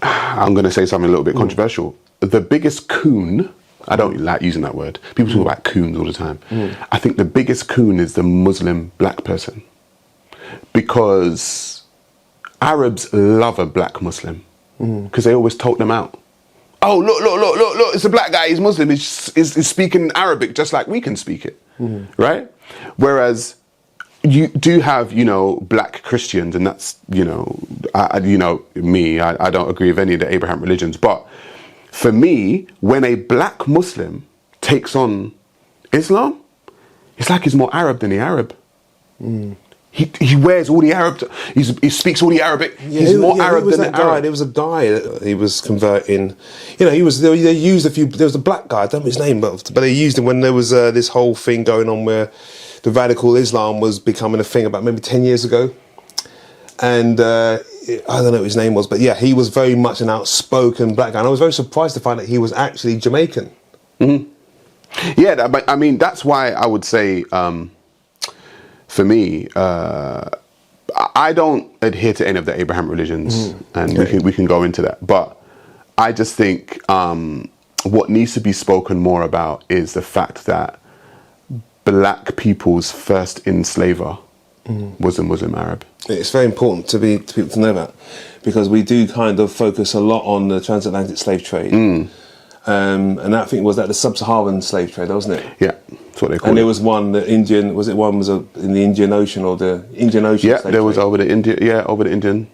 I'm going to say something a little bit controversial. The biggest coon, I don't like using that word. People talk about coons all the time. I think the biggest coon is the Muslim black person, because Arabs love a black Muslim because they always tote them out. Oh, look, it's a black guy, he's Muslim, he's speaking Arabic just like we can speak it, right? Whereas you do have, black Christians, and that's, I don't agree with any of the Abraham religions, but for me, when a black Muslim takes on Islam, it's like he's more Arab than the Arab. He wears all the Arab, he speaks all the Arabic, he's more Arab than the Arab. There was a guy, he was converting, they used a few, there was a black guy, I don't know his name, but they used him when there was this whole thing going on where the radical Islam was becoming a thing about maybe 10 years ago. And I don't know what his name was, but yeah, he was very much an outspoken black guy. And I was very surprised to find that he was actually Jamaican. Yeah, I mean, that's why I would say, for me, I don't adhere to any of the Abraham religions, and we can go into that. But I just think what needs to be spoken more about is the fact that black people's first enslaver was a Muslim Arab. It's very important to people to know that, because we do kind of focus a lot on the transatlantic slave trade. And that thing was that the sub-Saharan slave trade, wasn't it? Yeah, that's what they call it. And there was one, the Indian, was it one was in the Indian Ocean, or the Indian Ocean? Yeah, slave there was trade? over the Indian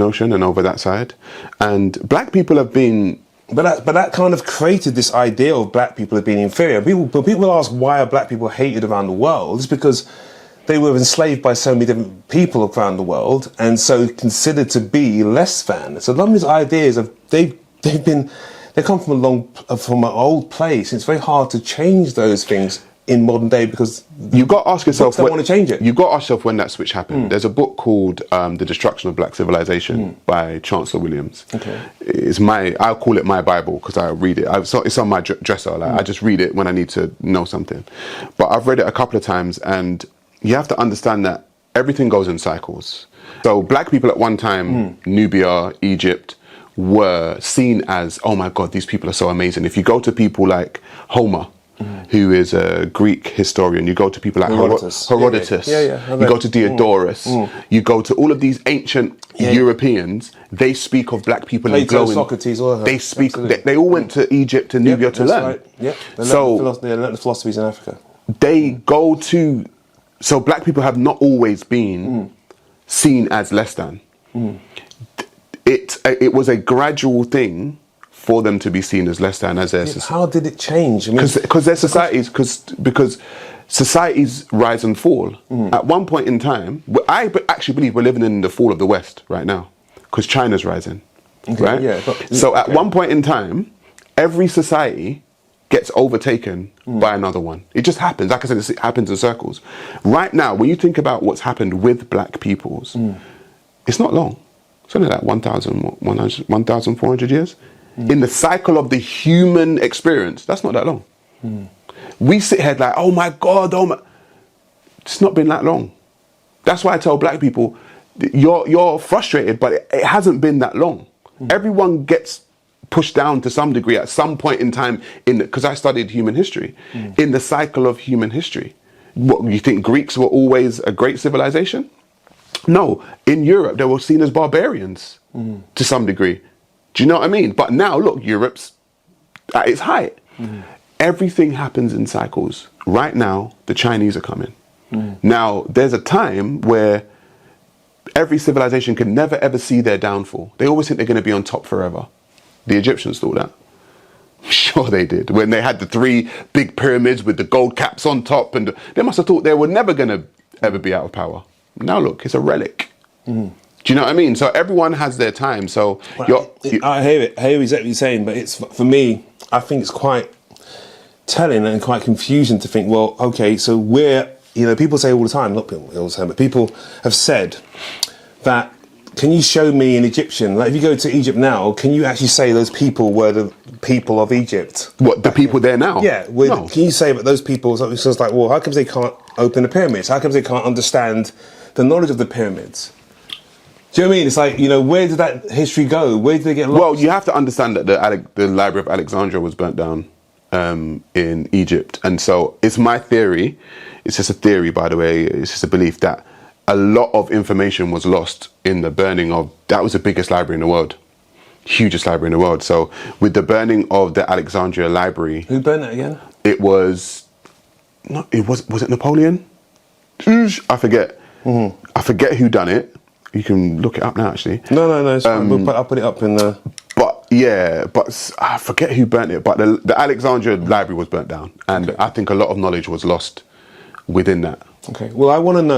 Ocean and over that side. And black people have been... But that kind of created this idea of black people as being inferior. People ask why are black people hated around the world. It's because they were enslaved by so many different people around the world, and so considered to be less than. So a lot of these ideas they come from an old place. It's very hard to change those things in modern day, because you got to ask yourself, don't want to change it. You got to ask yourself when that switch happened. There's a book called The Destruction of Black Civilization by Chancellor Williams. Okay. I'll call it my Bible, because I read it. It's on my dresser. I just read it when I need to know something. But I've read it a couple of times, and you have to understand that everything goes in cycles. So black people at one time, Nubia, Egypt, were seen as, oh my God, these people are so amazing. If you go to people like Homer, who is a Greek historian, you go to people like Herodotus, you go to Diodorus, you go to all of these ancient Europeans, they speak of black people in glowing... Socrates, all they speak. They all went to Egypt and Nubia to learn. Right. Yep. They learned the philosophies in Africa. They go to... So black people have not always been seen as less than. It was a gradual thing for them to be seen as less than, as their society. How did it change? Because their societies, because societies rise and fall. At one point in time, I actually believe we're living in the fall of the West right now, because China's rising, right? Yeah. So at one point in time, every society gets overtaken by another one. It just happens. Like I said, it happens in circles. Right now, when you think about what's happened with black peoples, it's not long. It's only like 1,400 years. In the cycle of the human experience, that's not that long. We sit here like, oh my God, it's not been that long. That's why I tell black people, you're frustrated, but it hasn't been that long. Everyone gets pushed down to some degree at some point in time, because I studied human history, in the cycle of human history. What, you think Greeks were always a great civilization? No, in Europe they were seen as barbarians to some degree. Do you know what I mean? But now look, Europe's at its height. Everything happens in cycles. Right now, the Chinese are coming. Now, there's a time where every civilization can never ever see their downfall. They always think they're going to be on top forever. The Egyptians thought that. Sure they did. When they had the 3 big pyramids with the gold caps on top, and they must have thought they were never going to ever be out of power. Now look, it's a relic. Do you know what I mean? So everyone has their time. So I hear it. I hear exactly what you're saying, but it's, for me, I think it's quite telling and quite confusing to think, well, okay, so people say all the time, not people all the time, but people have said that, can you show me an Egyptian? Like if you go to Egypt now, can you actually say those people were the people of Egypt? What, the people there now? Yeah. No. Can you say that those people, so it's just like, well, how come they can't open the pyramids? How come they can't understand the knowledge of the pyramids? Do you know what I mean? It's like, where did that history go? Where did they get lost? Well, you have to understand that the Library of Alexandria was burnt down in Egypt. And so it's my theory, it's just a theory, by the way, it's just a belief that a lot of information was lost in the burning of, that was the biggest library in the world. Hugest library in the world. So with the burning of the Alexandria Library... Who burned it again? It was... Was it Napoleon? I forget. Mm-hmm. I forget who done it. You can look it up now, actually. No, it's fine. I'll put it up in the... But I forget who burnt it. But the Alexandria Library was burnt down. And I think a lot of knowledge was lost within that. Okay, well, I want to know